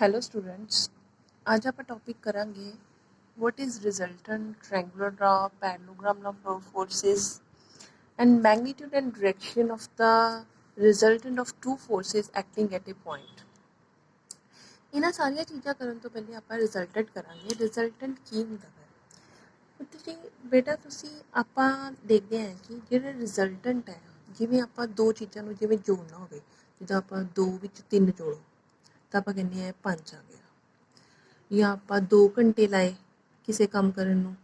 Hello students, आज आप topic करांगे what is resultant triangular law, parallelogram of forces and magnitude and direction of the resultant of two forces acting at A point. ਇਹਨਾਂ ਸਾਰੀਆਂ ਚੀਜ਼ਾਂ ਕਰਨ ਤੋਂ ਪਹਿਲੇ ਆਪਾਂ ਰਿਜ਼ਲਟੈਂਟ ਕਰਾਂਗੇ। ਰਿਜ਼ਲਟੈਂਟ ਕੀ ਹੁੰਦਾ ਹੈ? ਉੱਤੇ ਬੇਟਾ ਤੁਸੀਂ ਆਪਾਂ ਦੇਖਦੇ ਹਾਂ ਕਿ ਜਿਹੜਾ ਰਿਜ਼ਲਟੈਂਟ ਹੈ, ਜਿਵੇਂ ਆਪਾਂ ਦੋ ਚੀਜ਼ਾਂ ਨੂੰ ਜਿਵੇਂ ਜੋੜਨਾ ਹੋਵੇ, ਜਿੱਦਾਂ ਆਪਾਂ 2 ਵਿੱਚ 3 ਜੋੜੋ ਤਾਂ ਆਪਾਂ ਕਹਿੰਦੇ ਹਾਂ 5 ਆ ਗਿਆ। ਜਾਂ ਆਪਾਂ 2 ਘੰਟੇ ਲਾਏ ਕਿਸੇ ਕੰਮ ਕਰਨ ਨੂੰ,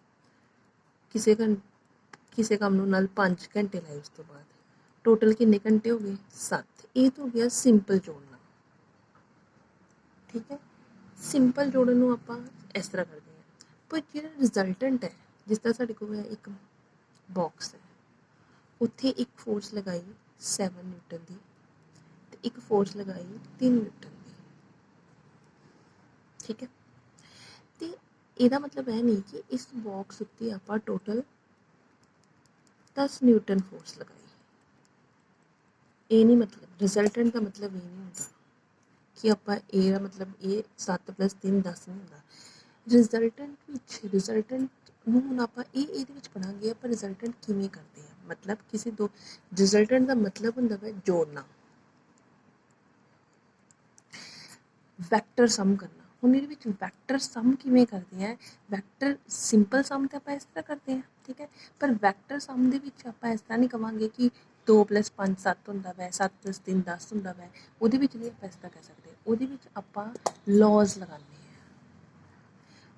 ਕਿਸੇ ਕੰਮ ਨੂੰ ਨਾਲ 5 ਘੰਟੇ ਲਾਏ, ਉਸ ਤੋਂ ਬਾਅਦ ਟੋਟਲ ਕਿੰਨੇ ਘੰਟੇ ਹੋ ਗਏ? 7। ਇਹ ਤਾਂ ਹੋ ਗਿਆ ਸਿੰਪਲ ਜੋੜਨਾ। ਠੀਕ ਹੈ, ਸਿੰਪਲ ਜੋੜਨ ਨੂੰ ਆਪਾਂ ਇਸ ਤਰ੍ਹਾਂ ਕਰਦੇ ਹਾਂ। ਪਰ ਜਿਹੜਾ ਰਿਜ਼ਲਟੈਂਟ ਹੈ, ਜਿਸ ਤਰ੍ਹਾਂ ਸਾਡੇ ਕੋਲ ਇੱਕ ਬਾਕਸ ਹੈ, ਉੱਥੇ ਇੱਕ ਫੋਰਸ ਲਗਾਈ 7 ਨਿਊਟਨ ਦੀ ਅਤੇ ਇੱਕ ਫੋਰਸ ਲਗਾਈ 3 ਨਿਊਟਨ ਦੀ। ਠੀਕ ਹੈ, ਅਤੇ ਇਹਦਾ ਮਤਲਬ ਇਹ ਨਹੀਂ ਕਿ ਇਸ ਬਾਕਸ ਉੱਤੇ ਆਪਾਂ ਟੋਟਲ 10 ਨਿਊਟਨ ਫੋਰਸ ਲਗਾਈ। ਇਹ ਨਹੀਂ ਮਤਲਬ, ਰਿਜ਼ਲਟੈਂਟ ਦਾ ਮਤਲਬ ਇਹ ਨਹੀਂ ਹੁੰਦਾ ਕਿ ਆਪਾਂ ਇਹਦਾ ਮਤਲਬ ਇਹ 7 + 3 10 ਨਹੀਂ ਹੁੰਦਾ। ਰਿਜ਼ਲਟੈਂਟ ਨੂੰ ਹੁਣ ਆਪਾਂ ਇਹਦੇ ਵਿੱਚ ਪੜ੍ਹਾਂਗੇ ਆਪਾਂ ਰਿਜ਼ਲਟੈਂਟ ਕਿਵੇਂ ਕਰਦੇ ਹਾਂ। ਮਤਲਬ ਕਿਸੇ ਦੋ ਰਿਜ਼ਲਟੈਂਟ ਦਾ ਮਤਲਬ ਹੁੰਦਾ ਹੈ ਜੋੜਨਾ, ਵੈਕਟਰ ਸਮ ਕਰਨਾ। ਹੁਣ ਇਹਦੇ ਵਿੱਚ ਵੈਕਟਰ ਸਮ ਕਿਵੇਂ ਕਰਦੇ ਆ? ਵੈਕਟਰ ਸਿੰਪਲ ਸਮ ਤਾਂ ਆਪਾਂ ਇਸ ਤਰ੍ਹਾਂ ਕਰਦੇ ਹਾਂ, ਠੀਕ ਹੈ, ਪਰ ਵੈਕਟਰ ਸਮ ਦੇ ਵਿੱਚ ਆਪਾਂ ਇਸ ਤਰ੍ਹਾਂ ਨਹੀਂ ਕਹਾਂਗੇ ਕਿ 2 + 5 7 ਹੁੰਦਾ ਵੈ, 7 + 3 10 ਹੁੰਦਾ ਵੈ। ਉਹਦੇ ਵਿੱਚ ਨਹੀਂ ਆਪਾਂ ਇਸ ਤਰ੍ਹਾਂ ਕਹਿ ਸਕਦੇ। ਉਹਦੇ ਵਿੱਚ ਆਪਾਂ ਲੌਜ਼ ਲਗਾਉਂਦੇ ਹਾਂ।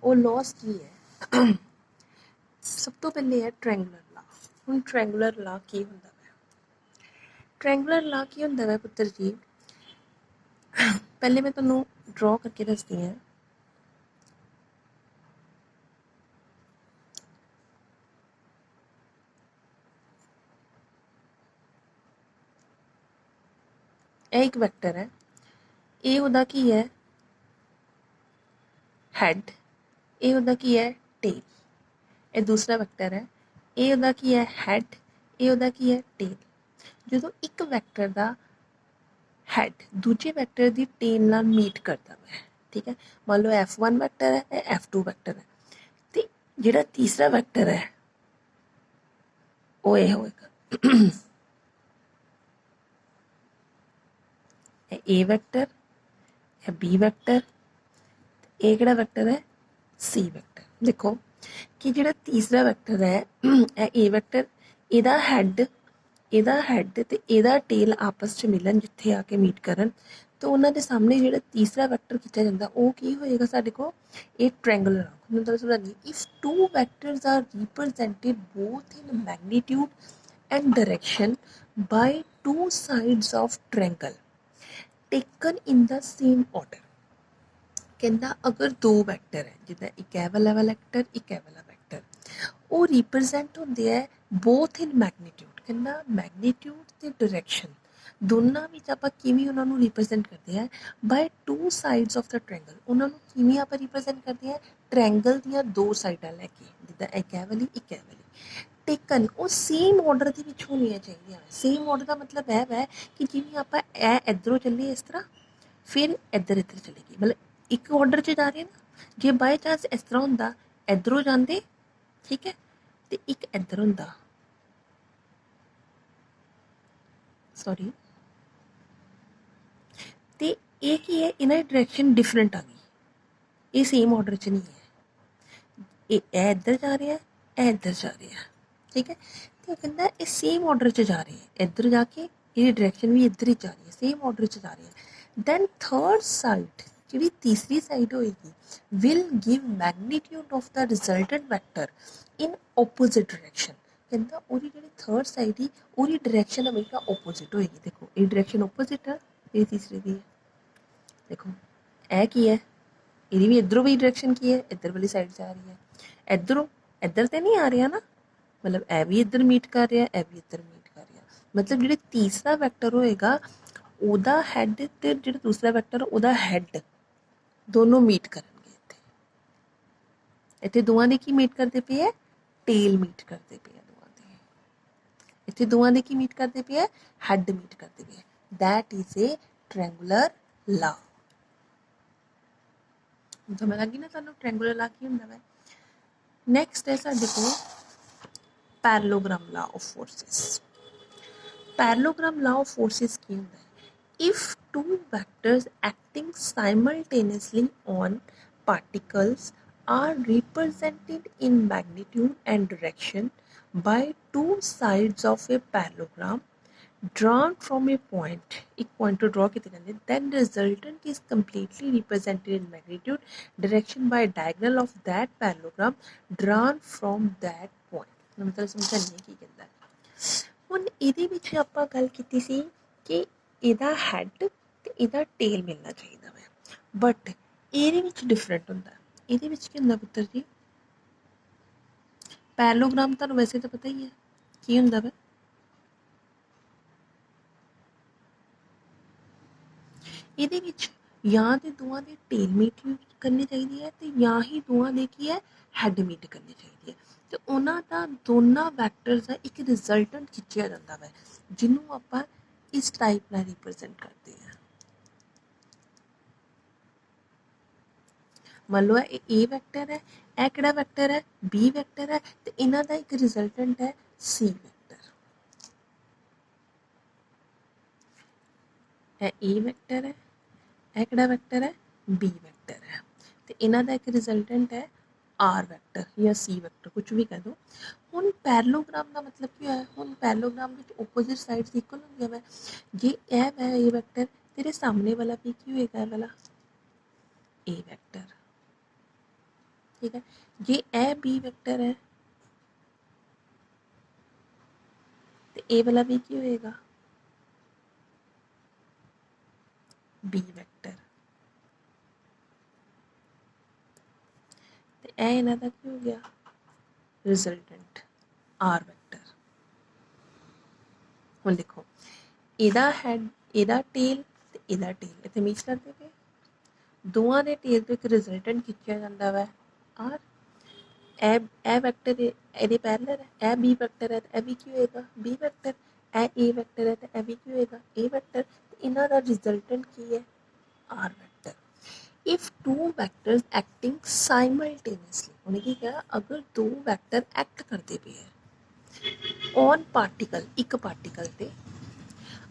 ਉਹ ਲੌਜ਼ ਕੀ ਹੈ? ਸਭ ਤੋਂ ਪਹਿਲੇ ਹੈ ਟ੍ਰਾਇੰਗੂਲਰ ਲਾ। ਹੁਣ ਟ੍ਰਾਇੰਗੂਲਰ ਲਾ ਕੀ ਹੁੰਦਾ ਵੈ? ਟ੍ਰਾਇੰਗੂਲਰ ਲਾ ਕੀ ਹੁੰਦਾ ਵੈ ਪੁੱਤਰ ਜੀ? ਪਹਿਲੇ ਮੈਂ ਤੁਹਾਨੂੰ ਡਰਾ ਕਰਕੇ ਦੱਸਦੀ ਹਾਂ। ਇਹ ਇੱਕ ਵੈਕਟਰ ਹੈ, ਇਹ ਉਹਦਾ ਕੀ ਹੈ? ਹੈਡ। ਇਹ ਉਹਦਾ ਕੀ ਹੈ? ਟੇਲ। ਇਹ ਦੂਸਰਾ ਵੈਕਟਰ ਹੈ, ਇਹ ਉਹਦਾ ਕੀ ਹੈ? ਹੈਡ। ਇਹ ਉਹਦਾ ਕੀ ਹੈ? ਟੇਲ। ਜਦੋਂ ਇੱਕ ਵੈਕਟਰ ਦਾ ਹੈਡ ਦੂਜੇ ਵੈਕਟਰ ਦੀ ਟੇਲ ਨਾਲ ਮੀਟ ਕਰਦਾ ਹੈ, ਠੀਕ ਹੈ, ਮੰਨ ਲਓ F1 ਵੈਕਟਰ ਹੈ, ਇਹ F2 ਵੈਕਟਰ ਹੈ, ਅਤੇ ਜਿਹੜਾ ਤੀਸਰਾ ਵੈਕਟਰ ਹੈ ਉਹ ਇਹ ਹੋਏਗਾ, ਇਹ A ਵੈਕਟਰ, ਇਹ B ਵੈਕਟਰ, ਇਹ ਕਿਹੜਾ ਵੈਕਟਰ ਹੈ? C vector. ਦੇਖੋ ਕਿ ਜਿਹੜਾ ਤੀਸਰਾ ਵੈਕਟਰ ਹੈ, ਇਹ A ਵੈਕਟਰ, ਇਹਦਾ ਹੈਡ ਅਤੇ ਇਹਦਾ ਟੇਲ ਆਪਸ 'ਚ ਮਿਲਣ, ਜਿੱਥੇ ਆ ਕੇ ਮੀਟ ਕਰਨ, ਤਾਂ ਉਹਨਾਂ ਦੇ ਸਾਹਮਣੇ ਜਿਹੜਾ ਤੀਸਰਾ ਵੈਕਟਰ ਖਿੱਚਿਆ ਜਾਂਦਾ ਉਹ ਕੀ ਹੋਏਗਾ ਸਾਡੇ ਕੋਲ? ਇਹ ਟ੍ਰਾਇੰਗੂਲਰ ਆ। ਹੁਣ ਤਾਂ ਸਮਝਾਂਗੀ, if 2 vectors are represented both in magnitude and direction by 2 sides of triangle taken in the same order. ਕਹਿੰਦਾ ਅਗਰ 2 ਵੈਕਟਰ ਹੈ, ਜਿੱਦਾਂ ਇੱਕ ਇਹ ਵਾਲਾ ਵੈਕਟਰ, ਇੱਕ ਇਹ ਵਾਲਾ ਵੈਕਟਰ, ਉਹ ਰਿਪਰਜੈਂਟ ਹੁੰਦੇ ਹੈ ਬੋਥ ਇਨ ਮੈਗਨੀਟਿਊਡ। ਕਹਿੰਦਾ ਮੈਗਨੀਟਿਊਡ ਅਤੇ ਡਾਇਰੈਕਸ਼ਨ ਦੋਨਾਂ ਵਿੱਚ ਆਪਾਂ ਕਿਵੇਂ ਉਹਨਾਂ ਨੂੰ ਰਿਪਰਜੈਂਟ ਕਰਦੇ ਹਾਂ? By 2 sides of the triangle. ਉਹਨਾਂ ਨੂੰ ਕਿਵੇਂ ਆਪਾਂ ਰਿਪਰਜੈਂਟ ਕਰਦੇ ਹਾਂ? ਟ੍ਰਾਇੰਗਲ ਦੀਆਂ 2 ਸਾਈਡਾਂ ਲੈ ਕੇ, ਜਿੱਦਾਂ ਇੱਕ ਇਹ ਵਾਲੀ, ਇੱਕ ਇਹ ਵਾਲੀ, ਟੇਕਨ ਉਹ ਸੇਮ ਆਰਡਰ ਦੇ ਵਿੱਚ ਹੋਣੀਆਂ ਚਾਹੀਦੀਆਂ। ਸੇਮ ਆਰਡਰ ਦਾ ਮਤਲਬ ਇਹ ਹੈ ਕਿ ਜਿਵੇਂ ਆਪਾਂ ਇਹ ਇੱਧਰੋਂ ਚੱਲੀਏ ਇਸ ਤਰ੍ਹਾਂ, ਫਿਰ ਇੱਧਰ ਚਲੇਗੀ, ਮਤਲਬ ਇੱਕ ਆਰਡਰ 'ਚ ਜਾ ਰਹੇ ਨਾ। ਜੇ ਬਾਏ ਚਾਂਸ ਇਸ ਤਰ੍ਹਾਂ ਹੁੰਦਾ, ਇੱਧਰੋਂ ਜਾਂਦੇ, ਠੀਕ ਹੈ, ਅਤੇ ਇੱਕ ਇੱਧਰ ਹੁੰਦਾ, ਸੌਰੀ, ਅਤੇ ਇਹ ਕੀ ਹੈ? ਇਹਨਾਂ ਦੀ ਡਾਇਰੈਕਸ਼ਨ ਡਿਫਰੈਂਟ ਆ ਗਈ, ਇਹ ਸੇਮ ਆਰਡਰ 'ਚ ਨਹੀਂ ਹੈ। ਇਹ ਇੱਧਰ ਜਾ ਰਿਹਾ, ਇਹ ਇੱਧਰ ਜਾ ਰਿਹਾ, ਠੀਕ ਹੈ, ਅਤੇ ਉਹ ਕਹਿੰਦਾ ਇਹ ਸੇਮ ਆਰਡਰ 'ਚ ਜਾ ਰਹੇ ਹੈ। ਇੱਧਰ ਜਾ ਕੇ ਇਹਦੀ ਡਾਇਰੈਕਸ਼ਨ ਵੀ ਇੱਧਰ ਹੀ ਜਾ ਰਹੀ ਹੈ, ਸੇਮ ਆਰਡਰ 'ਚ ਜਾ ਰਹੀ ਹੈ। ਦੈਨ ਥਰਡ ਸਾਈਡ, ਜਿਹੜੀ ਤੀਸਰੀ ਸਾਈਡ ਹੋਏਗੀ, will give magnitude of the resultant vector in opposite direction. ਕਹਿੰਦਾ ਉਹਦੀ ਜਿਹੜੀ ਥਰਡ ਸਾਈਡ ਸੀ, ਉਹਦੀ ਡਾਇਰੈਕਸ਼ਨ ਹਮੇਸ਼ਾ ਓਪੋਜ਼ਿਟ ਹੋਏਗੀ। ਦੇਖੋ ਇਹ ਡਾਇਰੈਕਸ਼ਨ ਓਪੋਜ਼ਿਟ ਹੈ, ਇਹ ਤੀਸਰੀ ਦੀ ਹੈ। ਦੇਖੋ ਇਹ ਕੀ ਹੈ? ਇਹਦੀ ਵੀ ਇੱਧਰੋਂ ਵੀ ਡਾਇਰੈਕਸ਼ਨ ਕੀ ਹੈ? ਇੱਧਰ ਵਾਲੀ ਸਾਈਡ ਜਾ ਰਹੀ ਹੈ। ਇੱਧਰੋਂ ਇੱਧਰ ਤਾਂ ਨਹੀਂ ਆ ਰਿਹਾ ਨਾ, ਮਤਲਬ ਇਹ ਵੀ ਇੱਧਰ ਮੀਟ ਕਰ ਰਿਹਾ, ਇਹ ਵੀ ਇੱਧਰ ਮੀਟ ਕਰ ਰਿਹਾ। ਮਤਲਬ ਜਿਹੜਾ ਤੀਸਰਾ ਵੈਕਟਰ ਹੋਏਗਾ, ਉਹਦਾ ਹੈਡ ਅਤੇ ਜਿਹੜਾ ਦੂਸਰਾ ਵੈਕਟਰ ਉਹਦਾ ਹੈਡ ਦੋਨੋਂ ਮੀਟ ਕਰਨਗੇ। ਇੱਥੇ ਦੋਵਾਂ ਦੇ ਕੀ ਮੀਟ ਕਰਦੇ ਪਏ ਹੈ? ਟੇਲ ਮੀਟ ਕਰਦੇ ਪਏ ਹੈ ਦੋਵਾਂ ਦੇ। ਇੱਥੇ ਦੋਵਾਂ ਦੇ ਕੀ ਮੀਟ ਕਰਦੇ ਪਏ ਹੈ? ਹੈਡ ਮੀਟ ਕਰਦੇ ਪਏ ਹੈ। ਦੈਟ ਇਜ਼ ਏ ਟ੍ਰਾਇੰਗੂਲਰ ਲਾ। समझ लगी ना तुहानूं ट्रायंगुलर ला की हुंदा वै। नैक्सट है साडे कोल parallelogram law of forces. Parallelogram law of forces की हुंदा है, if two vectors acting simultaneously on particles are represented in magnitude and direction by two sides of a parallelogram drawn from a point, एक point to draw किते जांदे, then resultant is completely represented in magnitude direction by diagonal of that parallelogram drawn from that point। मतलब समझाइए की कहंदा है। ਹੁਣ ਇਹਦੇ ਵਿੱਚ ਆਪਾਂ ਗੱਲ ਕੀਤੀ ਸੀ ਕਿ ਇਹਦਾ ਹੈਡ ਤੇ ਇਹਦਾ ਟੇਲ ਮਿਲਣਾ ਚਾਹੀਦਾ ਵਾ, ਬਟ ਇਹਦੇ ਵਿੱਚ ਡਿਫਰੈਂਟ ਹੁੰਦਾ। ਇਹਦੇ ਵਿੱਚ ਕੀ ਹੁੰਦਾ ਪੁੱਤਰ ਜੀ, ਪੈਰਲੋਗ੍ਰਾਮ ਤੁਹਾਨੂੰ ਵੈਸੇ ਤਾਂ ਪਤਾ ਹੀ ਹੈ ਕੀ ਹੁੰਦਾ ਵਾ। ਇਹਦੇ ਵਿੱਚ ਜਾਂ ਤੇ ਦੋਵਾਂ ਦੇ ਟੇਲ ਮੀਟ ਕਰਨੀ ਚਾਹੀਦੀ ਹੈ ਤੇ ਜਾਂ ਹੀ ਦੋਵਾਂ ਦੇ ਕੀ ਹੈ ਹੈਡ ਮੀਟ ਕਰਨੀ ਚਾਹੀਦੀ ਹੈ, ਤੇ ਉਹਨਾਂ ਦਾ ਦੋਨਾਂ ਵੈਕਟਰਸ ਦਾ ਇੱਕ ਰਿਜ਼ਲਟੈਂਟ ਖਿੱਚਿਆ ਜਾਂਦਾ ਵਾ, ਜਿਹਨੂੰ ਆਪਾਂ ਇਸ ਟਾਈਪ ਨਾਲ ਰਿਪਰੈਜ਼ੈਂਟ ਕਰਦੇ ਹਾਂ। ਮੰਨ ਲਓ ਇਹ ਏ ਵੈਕਟਰ ਹੈ, ਇਹ ਕਿਹੜਾ ਵੈਕਟਰ ਹੈ ਬੀ ਵੈਕਟਰ ਹੈ, ਤੇ ਇਹਨਾਂ ਦਾ ਇੱਕ ਰਿਜ਼ਲਟੈਂਟ ਹੈ ਸੀ ਵੈਕਟਰ। ਇਹ ਏ ਵੈਕਟਰ ਹੈ, ਇਹ ਕਿਹੜਾ ਵੈਕਟਰ ਹੈ ਬੀ ਵੈਕਟਰ ਹੈ, ਤੇ ਇਹਨਾਂ ਦਾ ਇੱਕ ਰਿਜ਼ਲਟੈਂਟ ਹੈ ਆਰ ਵੈਕਟਰ ਜਾਂ ਸੀ ਵੈਕਟਰ, ਕੁਝ ਵੀ ਕਹਿ ਦਿਓ। ਹੁਣ ਪੈਰਲੋਗ੍ਰਾਮ ਦਾ ਮਤਲਬ ਕੀ ਹੋਇਆ, ਹੁਣ ਪੈਰਲੋਗ੍ਰਾਮ ਵਿੱਚ ਓਪੋਜ਼ਿਟ ਸਾਈਡਸ ਇਕੁਅਲ ਹੁੰਦੀਆਂ ਵਾ। ਜੇ ਇਹ ਹੈ ਏ ਵੈਕਟਰ, ਤੇਰੇ ਸਾਹਮਣੇ ਵਾਲਾ ਵੀ ਕੀ ਹੋਏਗਾ, ਇਹ ਵਾਲਾ ਏ ਵੈਕਟਰ, ठीक है। जे ए बी वैक्टर है तो ए वाला भी की होएगा बी वैक्टर, तो ए इन्हां दा की हो गया रिजल्टेंट आर वैक्टर। हुण देखो इहदा हैड इहदा टेल ते इहदा टेल इत्थे मिक्स करदे पे, दोवां दे टेल तो एक रिजल्टेंट खिच्चिया जांदा वा आर। ए वैक्टर ये पैरेलल है, ए बी वैक्टर है तो ए भी की होएगा बी वैक्टर, ए वैक्टर है तो ए भी की होएगा ए वैक्टर, तो इन्हां दा रिजल्टेंट की है R vector. If two vectors acting simultaneously, उन्हें की कहा अगर दो वैक्टर एक्ट करते पे है ऑन पार्टिकल, एक पार्टिकल ते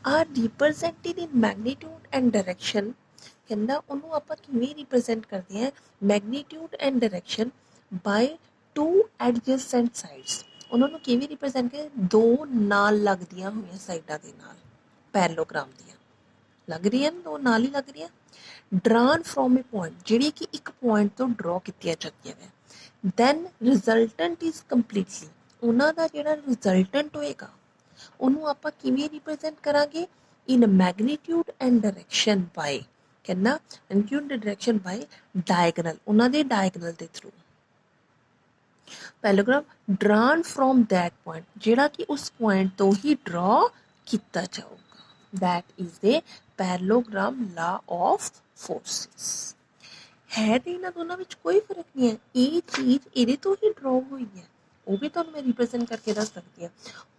are represented in magnitude and direction, कहंदा उन्होंने आप किवें रिप्रेजेंट करते हैं magnitude and direction by two adjacent sides, उन्होंने किवें रिप्रेजेंट कर दो नाल लगदियां हुई साइडां दे नाल पैरेललोग्राम दियां लग रही हैं, दो नाल ही लग रही हैं, ड्रान फ्रॉम ए पॉइंट जिहड़ी कि एक पॉइंट तो ड्रॉ कीतियां जांदियां ने, दैन रिजल्टेंट इज कंप्लीटली उन्हां दा जिहड़ा रिजल्टेंट होएगा उन्होंने आप किवें रिप्रेजेंट करांगे in magnitude and direction by, कहना magnitude and direction by diagonal, उन्हां दे डायगोनल दे through parallelogram drawn from that point जिहड़ा कि उस पॉइंट तो ही ड्रॉ किया जाऊगा, that is the parallelogram law of forces. है तो इन्हां दोनों विच कोई फर्क नहीं है, ये चीज़ इहदे तो ही ड्रॉ हुई है, वो भी तुहानूं मैं रिप्रेजेंट करके दस सकती हूँ।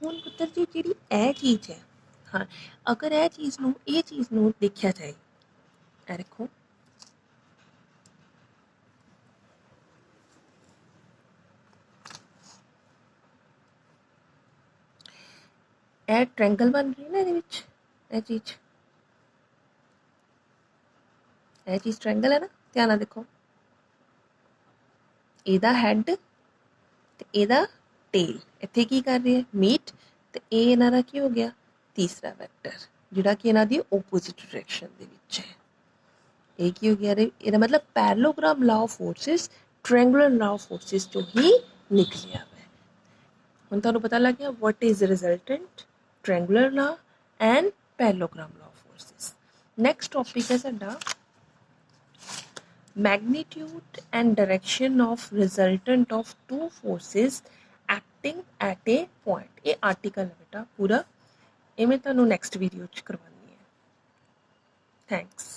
हुण पुत्तर जी जिहड़ी यह चीज़ है, हाँ अगर यह चीज़ नूं देखा जाए, ए देखो यह ट्रायंगल बन रही है ना, यह चीज़ ट्रायंगल है ना, ध्यान नाल देखो इहदा हैड ते इहदा टेल इत्थे की कर रही है मीट, तो ये इन्हां दा की हो गया तीसरा वैक्टर जिहड़ा कि इन्हां दी ओपोजिट डायरेक्शन दे विच है। ये की हो गया इहदा मतलब parallelogram law of forces triangular law of forces जो ही निकलिया है। हुण तुहानूं पता लग गया what is resultant, triangular law and parallelogram law of forces. Next topic है साडा magnitude and direction of resultant of two forces acting at a point। ये आर्टिकल है बेटा पूरा, ये मैं तुहानूं नेक्स्ट वीडियो च करवानी है। थैंक्स।